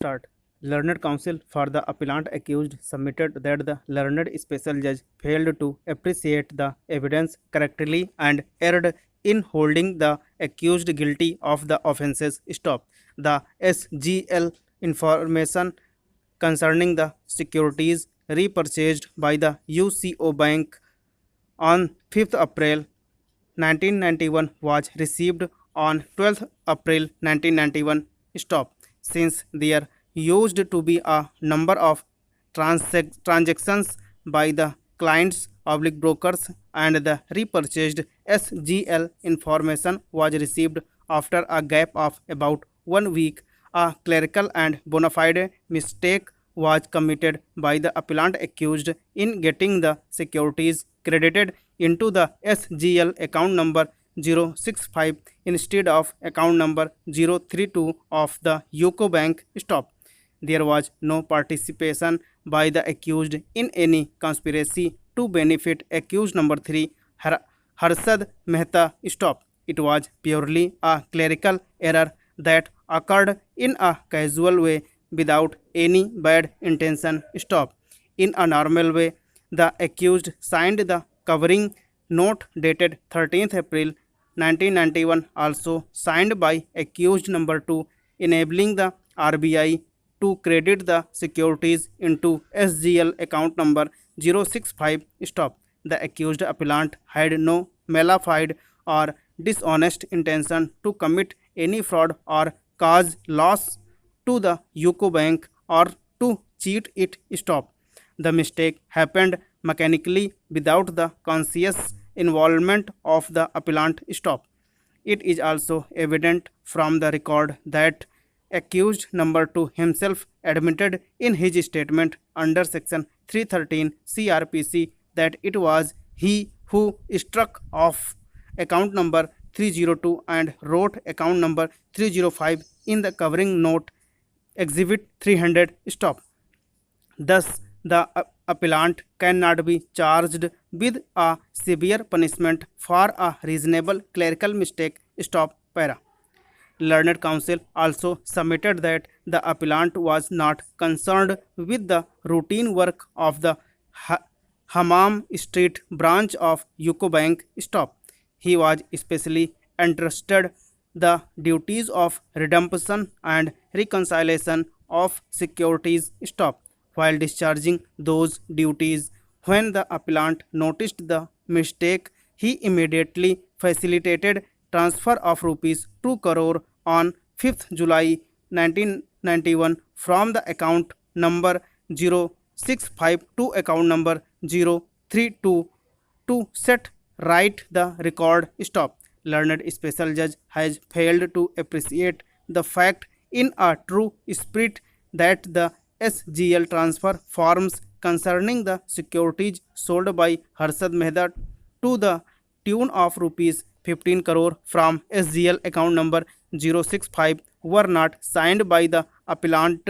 Start. Learned counsel for the appellant accused submitted that the learned special judge failed to appreciate the evidence correctly and erred in holding the accused guilty of the offences. Stop. The SGL information concerning the securities repurchased by the UCO Bank on 5th April 1991 was received on 12th April 1991. Stop. Since there used to be a number of transactions by the clients, public brokers, and the repurchased SGL information was received after a gap of about 1 week. A clerical and bona fide mistake was committed by the appellant accused in getting the securities credited into the SGL account number 065 instead of account number 032 of the UCO Bank. Stop. There was no participation by the accused in any conspiracy to benefit accused number 3, Harshad Mehta. Stop. It was purely a clerical error that occurred in a casual way without any bad intention. Stop. In a normal way, the accused signed the covering note dated 13th April 1991, also signed by accused number 2, enabling the RBI to credit the securities into SGL account number 065. Stop. The accused appellant had no malafide or dishonest intention to commit any fraud or cause loss to the UCO Bank or to cheat it. Stop. The mistake happened mechanically without the conscious involvement of the appellant. Stop. It is also evident from the record that accused number 2 himself admitted in his statement under section 313 CRPC that it was he who struck off account number 302 and wrote account number 305 in the covering note exhibit 300. Stop. Thus, the appellant cannot be charged with a severe punishment for a reasonable clerical mistake. Stop. Para. Learned counsel also submitted that the appellant was not concerned with the routine work of the Hammam Street branch of UCO Bank. Stop. He was especially interested the duties of redemption and reconciliation of securities. Stop. While discharging those duties, when the appellant noticed the mistake, he immediately facilitated transfer of rupees 2 crore on 5th July 1991 from the account number 065 to account number 032 to set right the record. Stop. Learned special judge has failed to appreciate the fact in a true spirit that the SGL transfer forms concerning the securities sold by Harshad Mehta to the tune of rupees 15 crore from SGL account number 065 were not signed by the appellant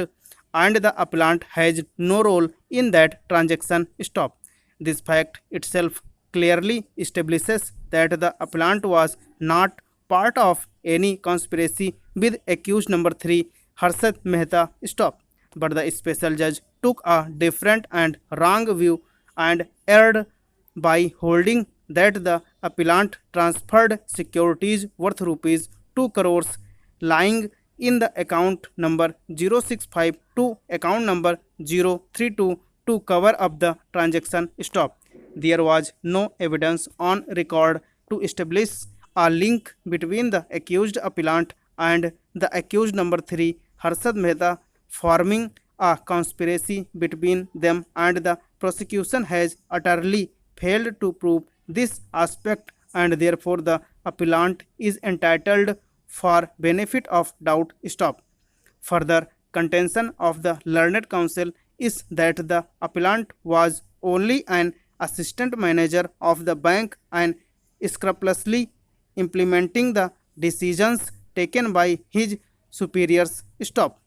and the appellant has no role in that transaction. Stop. This fact itself clearly establishes that the appellant was not part of any conspiracy with accused number 3, Harshad Mehta. Stop. But the special judge took a different and wrong view and erred by holding that the appellant transferred securities worth rupees 2 crores lying in the account number 065 to account number 032 to cover up the transaction. Stop. There was no evidence on record to establish a link between the accused appellant and the accused number 3, Harshad Mehta, forming a conspiracy between them, and the prosecution has utterly failed to prove this aspect, and therefore the appellant is entitled for benefit of doubt. Stop. Further contention of the learned counsel is that the appellant was only an assistant manager of the bank and scrupulously implementing the decisions taken by his superiors. Stop.